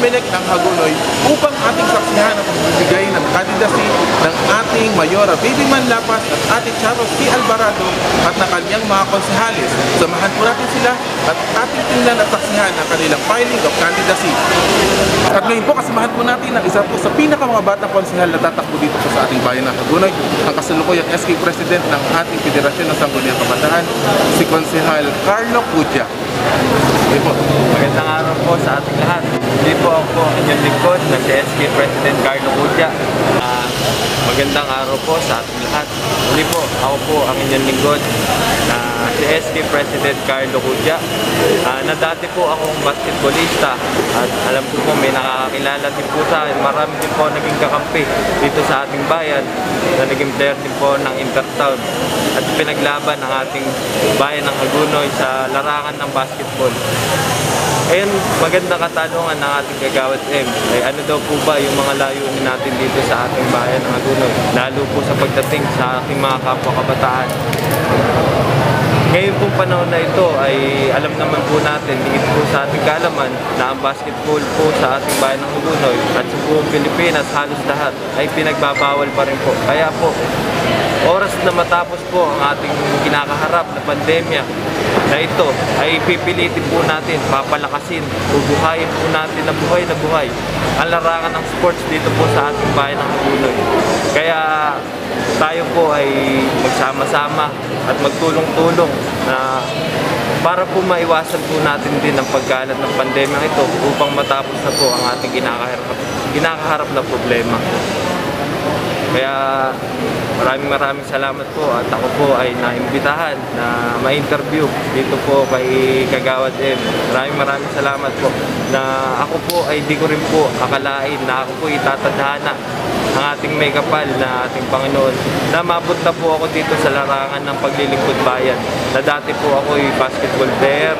COMELEC ng Hagonoy upang ating saksihan ang pagbibigay ng candidacy ng ating Mayora Baby Manlapas at ating Charo C. Alvarado at ng kanyang mga konsehalis. Samahan po natin sila at ating tingnan at saksihan ang kanilang filing of candidacy. At ngayon po kasamahan po natin ang isa po sa pinakammga batang konsehal na tatakbo dito po sa ating bayan ng Hagonoy, ang kasalukuyang SK President ng ating Federasyon ng Sangguniang Kabataan, si Konsehal Carlo Cutia. Po. Magandang araw po sa ating lahat. Hindi po ako ang inyong lingkod na si SK President Carlo Cutia. Magandang araw po sa ating lahat. Hindi po, ako po ang inyong lingkod na si SK President Carlo Cutia. Na dati po akong basketballista at alam ko po may nakakakilala din po sa akin. Marami din po naging kakampi dito sa ating bayan na naging player din po ng Intertown at pinaglaban ng ating bayan ng Hagonoy sa larangan ng basketball. Ngayon, magandang katanungan ng ating Kagawad M ay ano daw po ba yung mga layunin natin dito sa ating bayan ng Hagonoy, lalo po sa pagdating sa ating mga kapwa kabataan. Ngayon pong panahon na ito ay alam naman po natin, higit po sa ating kaalaman na ang basketball po sa ating bayan ng Hagonoy at sa buong Pilipinas halos lahat ay pinagbabawal pa rin po. Kaya po, oras na matapos po ang ating kinakaharap na pandemya na ito ay pipilitin po natin, papalakasin, bubuhayin po natin na buhay ang larangan ng sports dito po sa ating bayan ng Hagonoy. Kaya tayo po ay magsama-sama at magtulong-tulong na para po maiwasan po natin din ang pagkalat ng pandemya ito upang matapos na po ang ating kinakaharap na problema. Kaya maraming salamat po at ako po ay naimbitahan na ma-interview dito po kay Kagawad M. Maraming salamat po na ako po ay di ko rin po akalain na ako po itatadhana ang ating may kapal na ating Panginoon na mabot na po ako dito sa larangan ng paglilingkod bayan na dati po ako ay basketball player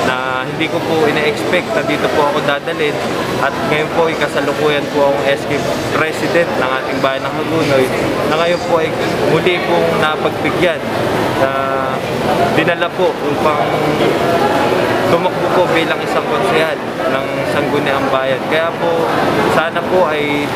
na hindi ko po ina-expect na dito po ako dadalhin at ngayon po ay kasalukuyan po akong SK President ng ating bayan ng Hagonoy na ngayon po ay muli pong napagbigyan na dinala po upang tumakbo po bilang isang konsehal ng Sangguniang Bayan. Kaya po, sana po ay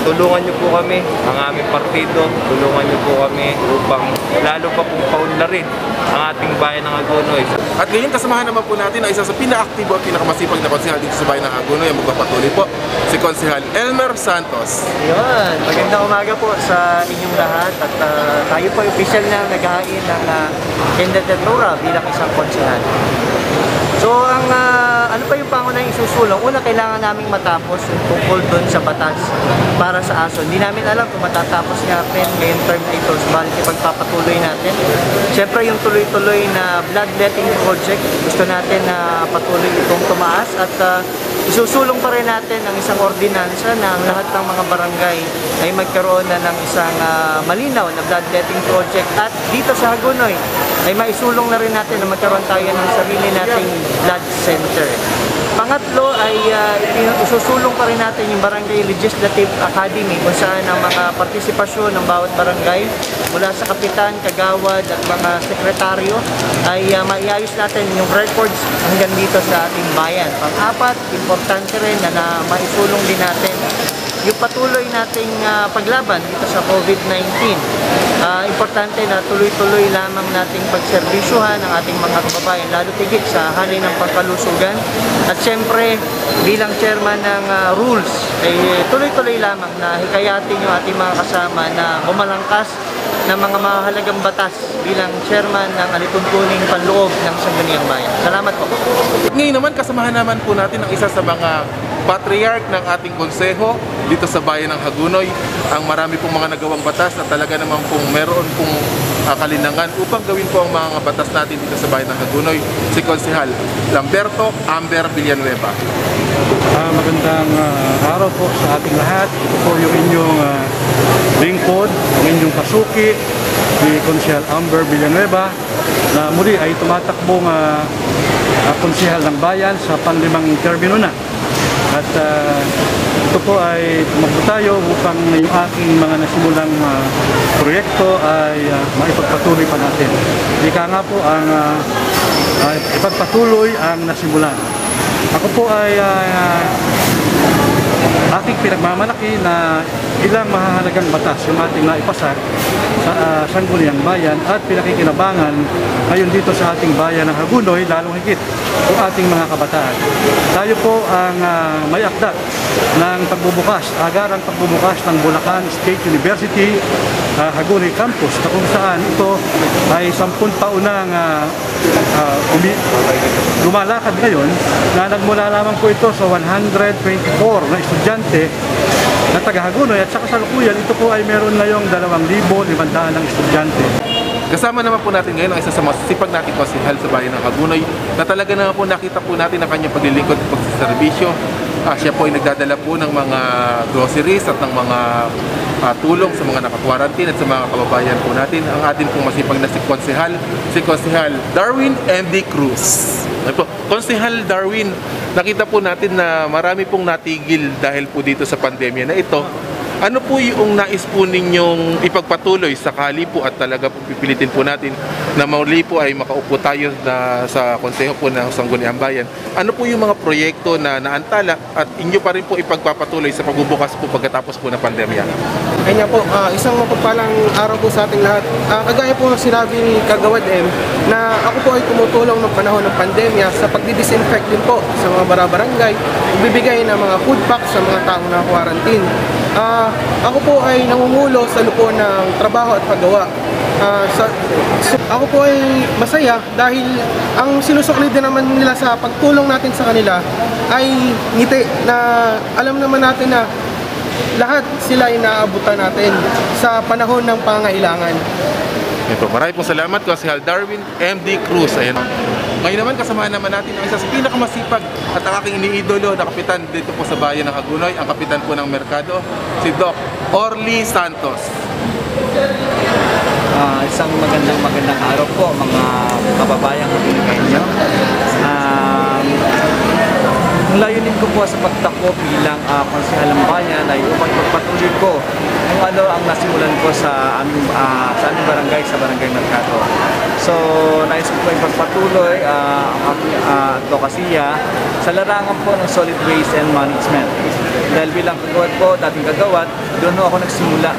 tulungan niyo po kami, ang aming partido, tulungan niyo po kami upang lalo pa pong paunlarin ang ating bayan ng Hagonoy. At ngayon kasamahan naman po natin ang isa sa pinaka-aktibo at pinakamasipag na konsehal dito sa bayan ng Hagonoy, ang magpapatuloy po, si Konsehal Elmer Santos. Yun, magandang umaga po sa inyong lahat at tayo po ay official na naghahain ng kandidatura bilang isang konsehal. So, ano pa yung pangunahing isusulong? Una, kailangan naming matapos yung tungkol doon sa batas para sa ASO. Hindi namin alam kung matatapos natin ngayong term na ito, subalit ipagpapatuloy natin. Siyempre, yung tuloy-tuloy na bloodletting project, gusto natin na patuloy itong tumaas at isusulong pa rin natin ang isang ordinansa na ang lahat ng mga barangay ay magkaroon na ng isang malinaw na bloodletting project at dito sa Hagonoy ay maisulong na rin natin na magkaroon tayo ng sarili nating blood center. Pangatlo ay isusulong pa rin natin yung Barangay Legislative Academy kung saan ang mga partisipasyon ng bawat barangay mula sa kapitan, kagawad at mga sekretaryo ay maiayos natin yung records hanggang dito sa ating bayan. Pang-apat, importante rin na maisulong din natin yung patuloy nating paglaban dito sa COVID-19. Importante na tuloy-tuloy lamang nating pagserbisyuhan ang ating mga kababayan, lalo tigit sa hanay ng pangkalusugan. At syempre, bilang chairman ng rules, ay tuloy-tuloy lamang na hikayatin yung ating mga kasama na bumalangkas ng mga mahalagang batas bilang chairman ng alituntuning panloob ng Sangguniang Bayan. Salamat po. Ngayon naman, kasamahan naman po natin ang isa sa mga patriarch ng ating konseho dito sa bayan ng Hagonoy, ang marami pong mga nagawang batas na talaga naman pong meron pong kalinangan upang gawin po ang mga batas natin dito sa bayan ng Hagonoy, si Konsehal Lamberto Amber Villanueva. Magandang araw po sa ating lahat. Ito po yung inyong lingkod, ang inyong kasuki, si Konsehal Amber Villanueva, na muli ay tumatakbong konsehal ng bayan sa panlimang termino na. At ito po ay tumakbo tayo upang yung aking mga nasimulang proyekto ay maipagpatuloy pa natin. Ika nga po ang ipagpatuloy ang nasimulan. Ako po ay pinagmamalaki na ilang mahahalagang batas yung ating naipasa sa Sangguniang Bayan at pinakikinabangan ngayon dito sa ating bayan ng Hagonoy, lalong higit yung ating mga kabataan. Tayo po ang may akda ng pagbubukas, agarang pagbubukas ng Bulacan State University Hagonoy Campus, na kung saan ito ay 10 taunang lumalakad ngayon, na nagmula lamang po ito sa 124 na estudyante na taga Hagonoy, at sa kasalukuyan ito po ay meron ngayong 2,500 ng estudyante. Kasama naman po natin ngayon ang isa sa masisipag nating konsehal sa bayan ng Hagonoy na talaga naman po nakita po natin ang kanyang paglilingkod at pagsiservisyo. Siya po ay nagdadala po ng mga groceries at ng mga tulong sa mga naka-quarantine at sa mga kababayan po natin. Ang atin pong masipag na si Konsehal Darwin M.D. Cruz. Konsehal Darwin, nakita po natin na marami pong natigil dahil po dito sa pandemya na ito. Ano po yung nais po ninyong ipagpatuloy sakali po at talaga po pipilitin po natin na muli po ay makaupo tayo sa konseho po ng Sangguniang Bayan? Ano po yung mga proyekto na naantala at inyo pa rin po ipagpapatuloy sa pagbubukas po pagkatapos po ng pandemya? Kanya po, isang mapagpalang araw po sa ating lahat. Kagaya po sinabi ni Kagawad M na ako po ay tumutulong ng panahon ng pandemya sa pagdi-disinfect din po sa mga barabarangay, bibigay ng mga food packs sa mga taong na quarantine. Ako po ay nangungulo sa lupo ng trabaho at paggawa. Ako po ay masaya dahil ang sinusukli din naman nila sa pagtulong natin sa kanila ay ngiti na alam naman natin na lahat sila ay naaabutan natin sa panahon ng pangailangan. Ito, maraming pong salamat, Konsehal Darwin M.D. Cruz. Ayan. Ngayon naman, kasamahan naman natin ang isa sa pinakamasipag at ang aking iniidolo na kapitan dito po sa bayan ng Hagonoy, ang kapitan po ng merkado, si Doc Orly Santos. Isang magandang araw po mga kababayang Pilipino. Ang layunin ko po sa pagtakbo bilang konsehal ng bayan ay upang ipagpatuloy ko kung ano ang nasimulan ko sa aming barangay, sa Barangay Mercado. So, nais ko po ipagpatuloy ang aking advokasya sa larangan po ng solid waste and management. Dahil bilang kagawad po, dating kagawad, doon ako nagsimula.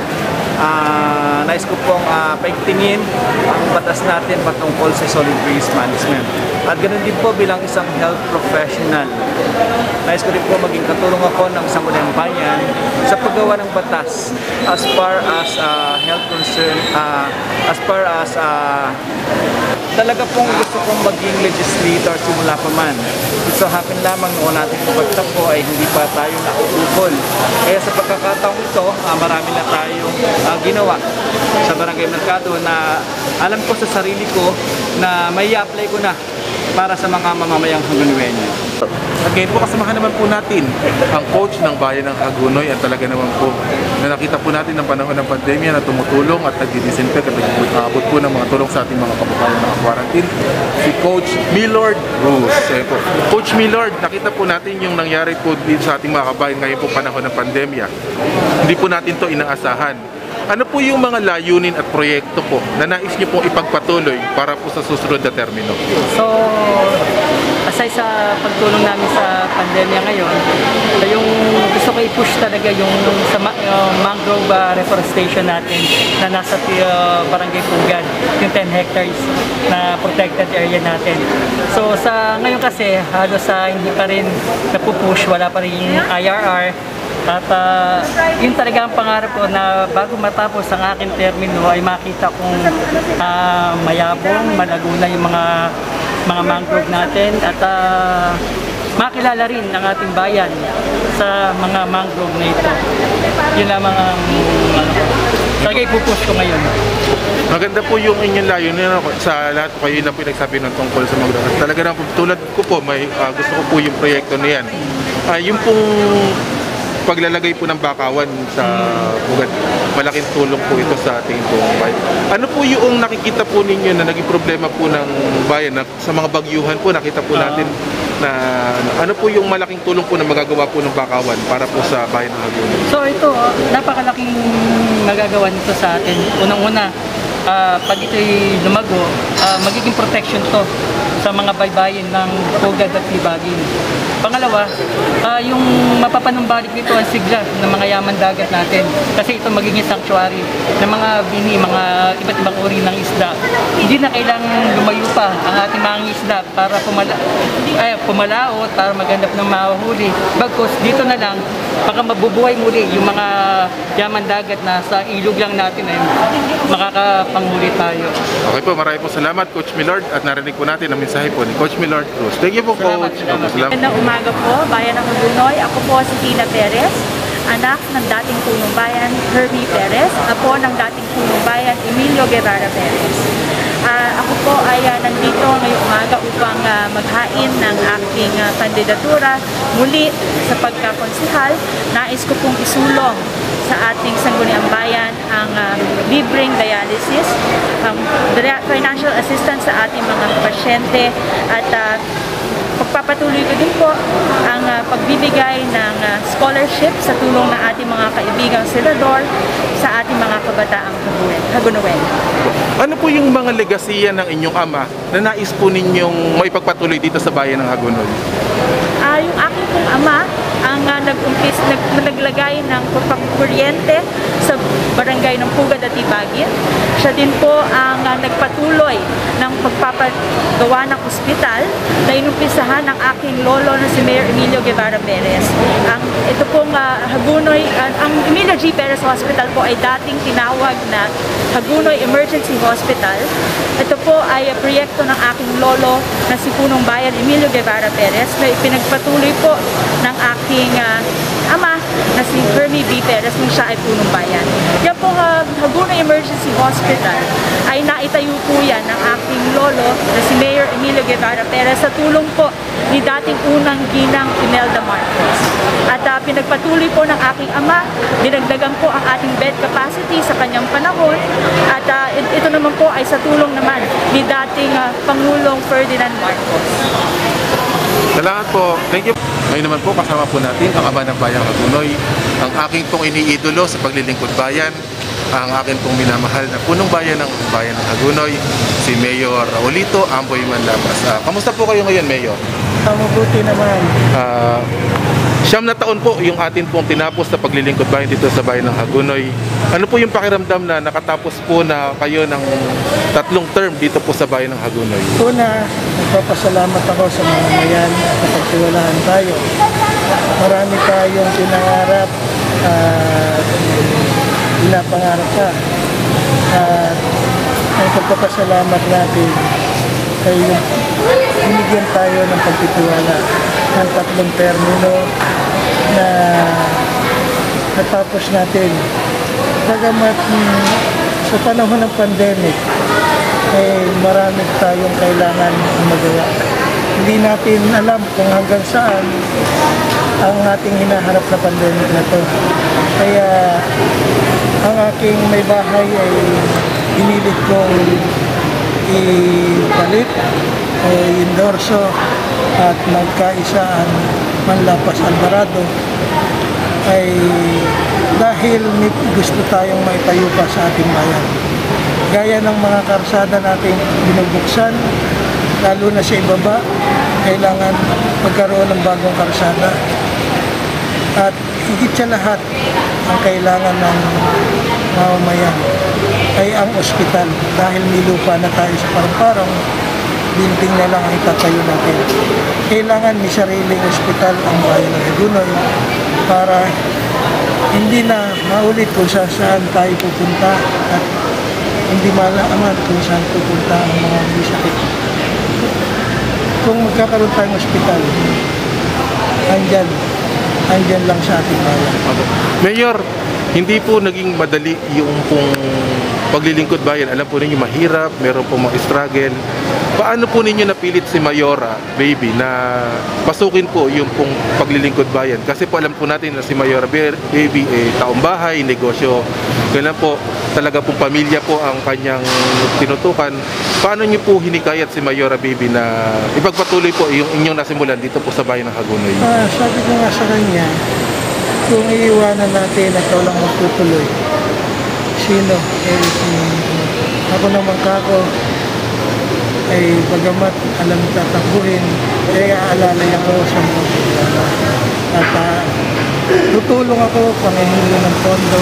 Nais ko pong paigtingin ang batas natin patungkol sa solid waste management. At ganoon din po bilang isang health professional. Nais ko rin po maging katulong ako ng Sangguniang Bayan sa paggawa ng batas as far as health concern, as far as talaga pong gusto kong maging legislator simula pa man. So happen lamang noon natin pagtakbo ay hindi pa tayo nakukupol. Kaya sa pagkakataong ito, marami na tayong ginawa sa Barangay Mercado na alam ko sa sarili ko na may i-apply ko na para sa mga mamamayang Hagonoyenyo. At ngayon po, kasamahan naman po natin ang coach ng bayan ng Hagonoy at talaga naman po na nakita po natin ng panahon ng pandemya na tumutulong at nagdi-disinfect at nag-aabot po ng mga tulong sa ating mga kababayan na quarantine, si Coach Millord Cruz. Po. Coach Millord, nakita po natin yung nangyari po dito sa ating mga kababayan ngayon po panahon ng pandemya. Hindi po natin to inaasahan. Ano po yung mga layunin at proyekto po na nais niyo pong ipagpatuloy para po sa susunod na termino? So, aside sa pagtulong namin sa pandemya ngayon, yung gusto ko i-push talaga yung sa mangrove reforestation natin na nasa Barangay Pugad, yung 10 hectares na protected area natin. So, sa ngayon kasi, halos hindi pa rin napupush, wala pa rin IRR. At yun talaga ang pangarap ko na bago matapos ang aking termino ay makita kong mayabong, malaguna yung mga mangrove natin at makilala rin ang ating bayan sa mga mangrove na ito. Yun lamang ang talaga ipupush ko ngayon. Maganda po yung inyong layunin sa lahat po kayo na po nagsabi ng tungkol sa mga talaga na po, tulad ko po, may gusto ko po yung proyekto na yan. Yung pong paglalagay po ng bakawan sa Pugad, malaking tulong po ito sa ating buong bayan. Ano po yung nakikita po ninyo na naging problema po ng bayan na sa mga bagyuhan po, nakita po natin na ano po yung malaking tulong po na magagawa po ng bakawan para po sa bayan ng Laguna? So ito, napakalaking magagawa nito sa atin. Unang-una, pag ito'y lumago, magiging protection to sa mga baybayin ng Pugad at Libagin. Pangalawa, yung mapapanumbalik nito ang sigla ng mga yaman dagat natin kasi ito magiging sanctuary ng mga bini, mga iba't ibang uri ng isda. Hindi na kailangang lumayo pa ang ating mga isda para pumalaot, para maghanap ng mahuhuli. Bagkus dito na lang, baka mabubuhay muli yung mga yaman dagat na sa ilog lang natin ay makakapanghuli tayo. Okay po, marami po salamat Coach Millard at narinig po natin ang mensahe po ni Coach Millard Cruz. Thank you po, Coach. Salamat. Magandang umaga po, Bayan ng Hagunoy. Ako po si Tina Perez, anak ng dating punong bayan Hermie Perez, apo ng dating punong bayan Emilio Guevara Perez. Ako po ay nandito ngayong umaga upang maghain ng aking kandidatura muli sa pagkakonsihal. Nais ko pong isulong sa ating sangguniang bayan ang libreng dialysis, financial assistance sa ating mga pasyente at pagpapatuloy ko din po ang pagbibigay ng scholarship sa tulong ng ating mga kaibigang senador sa ating mga kabataang Hagunoy. Ano po yung mga legasiya ng inyong ama na nais po ninyong maipagpatuloy dito sa bayan ng Hagunoy? Yung aking pong ama ang naglagay ng kuryente sa barangay ng Pugad at Libagin. Siya din po ang nagpatuloy ng pagpapagawa ng ospital na inumpisahan ng aking lolo na si Mayor Emilio Guevara Perez. Ito pong Hagunoy, ang Emilio G. Perez Hospital po ay dating tinawag na Hagunoy Emergency Hospital. Ito po ay proyekto ng aking lolo na si Punong Bayan Emilio Guevara Perez na ipinagpatuloy po ng aking ama na si Hermie B. Perez nung siya ay Punong Bayan. Yan po Hagunoy Emergency Hospital ay naitayo po yan ng aking lolo na si Mayor Emilio Guevara Perez sa tulong po ni dating unang ginang Imelda Marcos. At pinagpatuloy po ng aking ama, dinagdagan po ang ating bed capacity sa kanyang panahon at ito naman po ay sa tulong naman ni dating Pangulong Ferdinand Marcos. Salamat po. Thank you. Ngayon naman po kasama po natin ang ama ng bayang Hagunoy, ang aking pong iniidolo sa paglilingkod bayan, ang aking pong minamahal na punong bayan ng Hagunoy, si Mayor Raulito Amboy Manlapas. Kamusta po kayo ngayon, Mayor? Mabuti naman. 9 na taon po yung atin pong tinapos na paglilingkod bayan dito sa bayan ng Hagunoy. Ano po yung pakiramdam na nakatapos po na kayo ng 3 term dito po sa bayan ng Hagunoy? Una, nagpapasalamat ako sa mga mayan na pagtiwalaan tayo. Marami tayong pinangarap at pinapangarap ka. At ang pagpapasalamat natin ay binigyan tayo ng pagtitiwala ng 3 termino na natapos natin. Bagamat sa panahon ng pandemic, marami tayong kailangan magawa. Hindi natin alam kung hanggang saan ang ating hinaharap na pandemic na to. Kaya ang aking may bahay ay pinilit kong ipalit, endorso at magkaisaan Manlapas Alvarado ay dahil may gusto tayong maitayo pa sa ating bayan. Gaya ng mga karsada nating binubuksan, lalo na sa ibaba, kailangan magkaroon ng bagong karsada. At higit sa lahat, ang kailangan ng mamamayan ay ang ospital. Dahil may lupa na tayo sa parang-parang, building na lang ang itatayo natin. Kailangan may sariling ospital ang bayan ng Hagunoy para hindi na maulit kung saan tayo pupunta at hindi malaman kung saan pupunta ang mga may sakit. Kung magkakaroon tayong ospital, andyan lang sa ating bayan. Mayor, hindi po naging madali yung pong paglilingkod bayan. Alam po ninyo mahirap, meron pong mga struggle. Paano po ninyo napilit si Mayora, baby, na pasukin po yung pong paglilingkod bayan? Kasi po alam po natin na si Mayora, baby, taong bahay, negosyo. Kailan po talaga pong pamilya po ang kanyang tinutukan. Paano niyo po hinikayat si Mayora, baby, na ipagpatuloy po yung inyong nasimulan dito po sa bayan ng Hagunoy? Sabi ko nga sa kanya, kung iiwanan natin at walang magtutuloy, sino? Ako naman kako, ay bagamat alam tatakbuhin, ay aalalay ako sa mga problema. At tutulong ako panghihingi ng pondo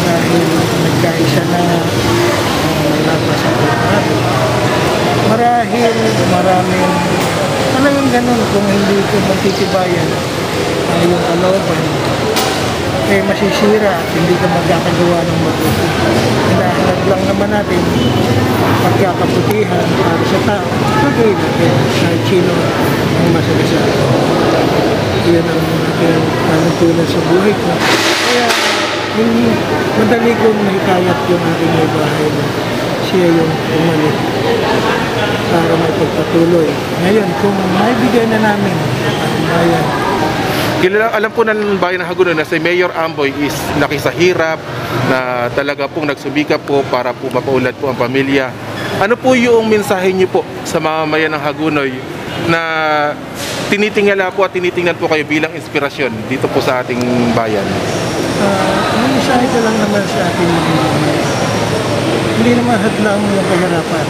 dahil nagkaisa na lapas sa Alvarado. Marahil maraming talagang ganun kung hindi ko magtitibayan yung kalooban, eh masisira at hindi ka magkakagawa ng mabuti. Hinahanap lang naman natin pagkakaputihan para sa tao. Pagkain natin kahit sino ang masagasaan. Iyan ang aking panuntunan sa buhay ko. Kaya yung madali kong mahikayat yung aking may bahay na siya yung umalit para may pagpatuloy. Ngayon, kung maibigay na namin ang bayan, Alam po ng bayan ng Hagonoy na si Mayor Amboy is nakisahirap, na talaga pong nagsubika po para po mapaunlad po ang pamilya. Ano po yung mensahe niyo po sa mga mamayan ng Hagonoy na tinitingala po at tinitingnan po kayo bilang inspirasyon dito po sa ating bayan? ang mensahe ko lang naman sa ating mga mamamayan, hindi naman hadlang yung kahirapan,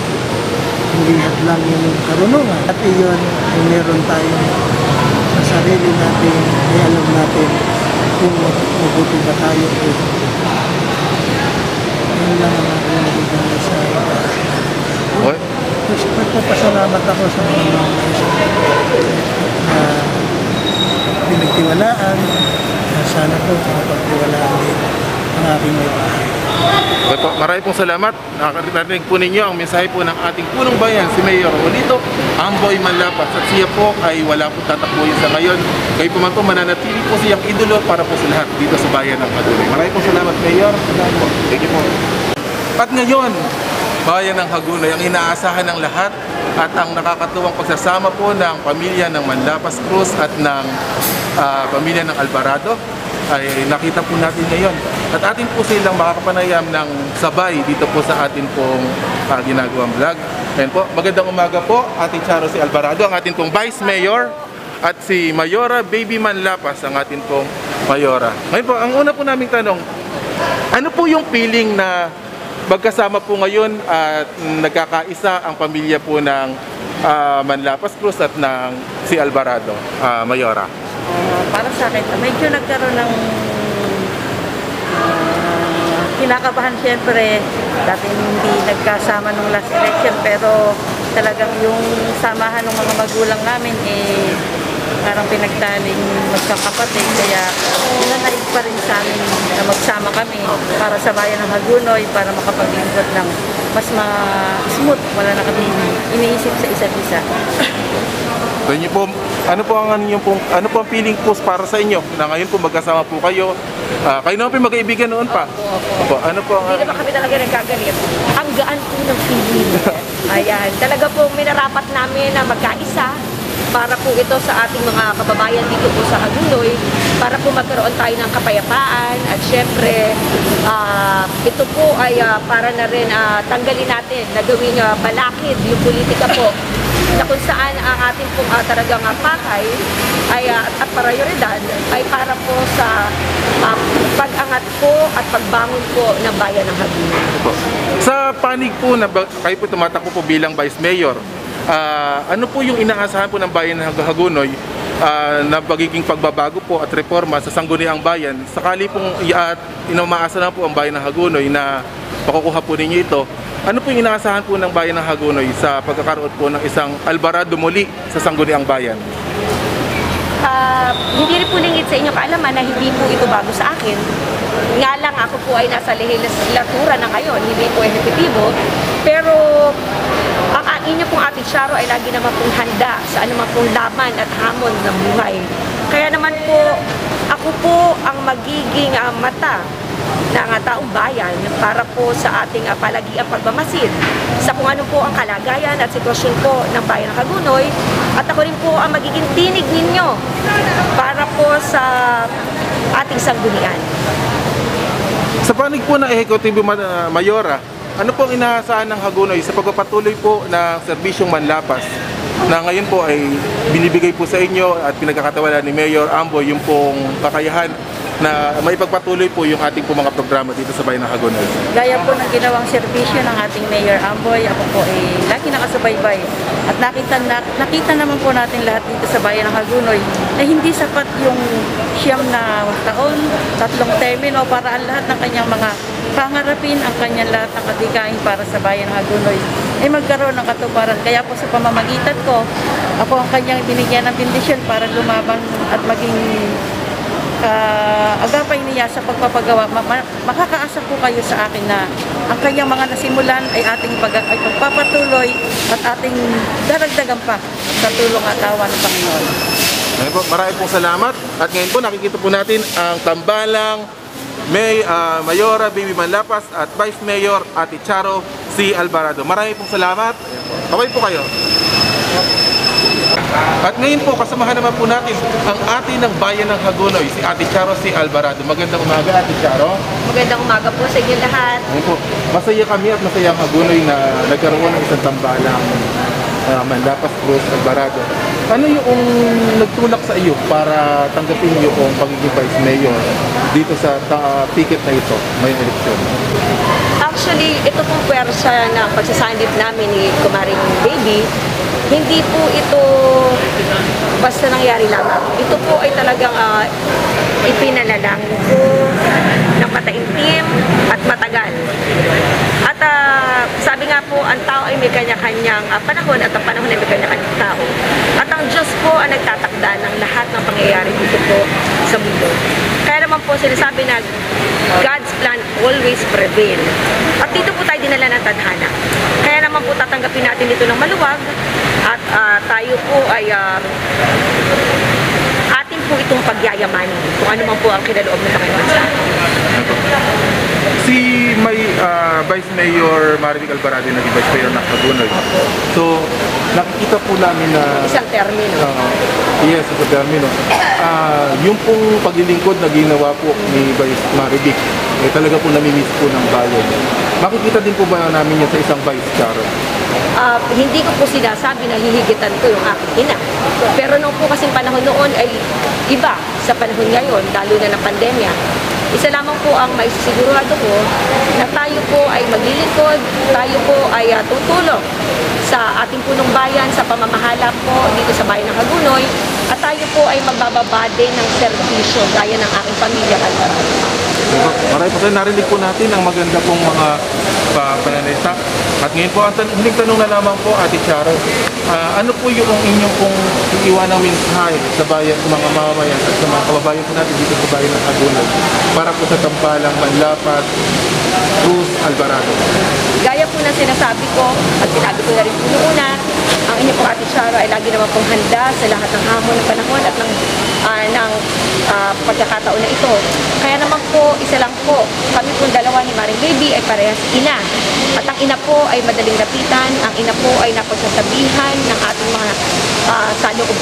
hindi hadlang yung karunungan, at iyon ay meron tayong sa sarili natin, ay alam natin kung mabuti ba tayo o yun lang ang aking nagiging sa Okay. Tapos nagpapasalamat ako sa mga na pinagtiwalaan, na sana po mapagtiwalaan din ang aking may bahay. Okay po, maraming pong salamat. Nakarinig po ninyo ang mensahe po ng ating punong bayan, si Mayor Juanito Amboy Manlapas. At siya po ay wala po tatakbuhin sa ngayon. Kayo po man po mananatili po siyang idolo para po sa lahat dito sa bayan ng Hagonoy. Maraming pong salamat, Mayor. Salamat po. Thank you po. At ngayon, bayan ng Hagonoy, ang inaasahan ng lahat at ang nakakatuwang pagsasama po ng pamilya ng Manlapas Cruz at ng pamilya ng Alvarado ay nakita po natin ngayon. At atin po silang makakapanayam ng sabay dito po sa atin pong ginagawang vlog. Ayan po, magandang umaga po, Ate Charo si Alvarado, ang atin pong Vice Mayor, at si Mayora Baby Manlapas, ang atin pong Mayora. Ngayon po, ang una po naming tanong, ano po yung feeling na magkasama po ngayon at nagkakaisa ang pamilya po ng Manlapas Cruz at ng si Alvarado, Mayora? Para sa akin, medyo nagkaroon ng kinakabahan siyempre. Dati hindi nagkasama nung last election, pero talagang yung samahan ng mga magulang namin parang pinagtaling magkakapatid. Kaya nananaig pa rin sa amin na magsama kami para sa bayan ng Hagonoy, para makapaglingkod ng mas smooth. Wala na kami iniisip sa isa't isa. So, ano po ang feeling po para sa inyo na ngayon po magkasama po kayo? Kayo naman po magkaibigan noon pa. Opo. Ano po ang Hindi naman kami talaga nagkagalit. Ang gaan po ng feeling. Ayan. Talaga po minarapat namin na magkaisa para po ito sa ating mga kababayan dito po sa Hagonoy, para po magkaroon tayo ng kapayapaan. At syempre, ito po ay para na rin tanggalin natin, na gawing balakid yung politika po, na kung saan ang ating pong talagang pakay ay, at prioridad ay para po sa pag-angat po at pagbangon po ng bayan ng Hagonoy. Sa panig po na kayo po tumatakbo po bilang Vice Mayor, ano po yung inaasahan po ng bayan ng Hagonoy na pagiging pagbabago po at reforma sa sangguniang bayan? Sakali pong inamaasa na po ang bayan ng Hagonoy na makukuha po ninyo ito, ano po yung inaasahan po ng bayan ng Hagonoy sa pagkakaroon po ng isang Alvarado muli sa sangguniang bayan? Hindi rin po lingid sa inyo kaalaman na hindi po ito bago sa akin. Nga lang ako po ay nasa lehislatura na ngayon, hindi po ehekutibo. Pero ang inyo pong Ate Charo ay lagi naman pong handa sa anumang pong laban at hamon ng buhay. Kaya naman po, ako po ang magiging mata ng taong bayan para po sa ating palagiang pagmamasid sa kung ano po ang kalagayan at sitwasyon po ng bayan ng Hagonoy. At ako rin po ang magiging tinig ninyo para po sa ating sanggunian. Sa panig po ng Ehekutibo Mayora, ano po ang inaasahan ng Hagonoy sa pagpapatuloy po ng serbisyong Manlapas na ngayon po ay binibigay po sa inyo at pinagkakatawalan ni Mayor Amboy yung pong kakayahan na maipagpatuloy po yung ating po mga programa dito sa Bayan ng Hagonoy. Gaya po ng ginawang serbisyo ng ating Mayor Amboy, ako po ay lagi nakasubaybay. At nakita naman po natin lahat dito sa Bayan ng Hagonoy na hindi sapat yung 9 na taon, 3 termino para ang lahat ng kanyang mga pangarapin, ang kanyang lahat ng katigain para sa Bayan ng Hagonoy ay magkaroon ng katuparan. Kaya po sa pamamagitan ko, ako ang kanyang binigyan ng bendisyon para lumabang at maging agapay niya sa pagpapagawa. Makakaasa po kayo sa akin na ang kanyang mga nasimulan ay ating ay pagpapatuloy at ating daragdagan pa sa tulong at awa ng Panginoon. Ngayon po, maraming pong salamat. At ngayon po, nakikita po natin ang tambalang Mayora Bibi Manlapas at Vice Mayor Ate Charo C. Alvarado. Maraming pong salamat. Kaway po kayo. At ngayon po, kasamahan naman po natin ang ate ng Bayan ng Hagonoy, si Ate Charo C. Alvarado. Magandang umaga, Ate Charo. Magandang umaga po sa inyo lahat. Ngayon po, masaya kami at masaya ang Hagonoy na nagkaroon ng isang tambalang Manlapas Cruz Alvarado. Ano yung nagtulak sa iyo para tanggapin yung pagiging Vice Mayor dito sa ticket na ito, may eleksyon? Actually, ito pong pwersa na pagsasanib namin ni Kumaring Baby, hindi po ito basta nangyari lamang. Ito po ay talagang ipinalalang ko ng mataimtim at matagal. At sabi nga po, ang tao ay may kanya-kanyang panahon at ang panahon ay may kanya-kanyang tao. At ang Diyos po ang nagtatakda ng lahat ng pangyayari dito po sa mundo. Kaya naman po sinasabi na God's plan always prevail. At dito po tayo dinala ng tadhana. Kaya naman po tatanggapin natin dito ng maluwag at tayo po ay atin po itong pagyayamanin kung ano man po ang kinaloob ng Panginoon sa atin. Si Vice Mayor Marivic Alvarado na Vice Mayor ng Hagonoy. So, nakikita po namin na Isang termino. Yes, sa termino. Yung pong paglilingkod na ginawa po ni Vice Marivic, talaga po namimiss po ng bayan. Makikita din po ba namin yan sa isang Vice Charo? Hindi ko po sinasabi na hihigitan ko yung aking ina. Pero nung po kasing panahon noon ay iba sa panahon ngayon, lalo na ng pandemya. Isa lamang po ang maisigurado ko na tayo po ay maglilingkod, tayo po ay tutulong sa ating punong bayan, sa pamamahala po dito sa Bayan ng Hagonoy, at tayo po ay magbababa din ng serbisyo gaya ng aking pamilya Alvarado. Maraming po tayo, narinig po natin ang maganda pong mga pananalita. At ngayon po, ang huling tanong na lamang po, Ate Charo, ano po yung inyong pong iiwanang mensahe sa bayan, sa mga mamamayan at sa mga kababayan po natin dito sa Bayan ng Hagonoy para po sa tambalang Manlapas Cruz Alvarado? Gaya po na sinasabi ko, at sinabi ko na rin po noon una, ang inyo po Ate Charo ay lagi naman pong handa sa lahat ng hamon ng panahon at ng pagkakataon na ito. Kaya naman po, isa lang po, kami pong dalawa ni Maring Baby ay parehas ina. At ang ina po ay madaling lapitan, ang ina po ay napagsasabihan ng ating mga saloobin.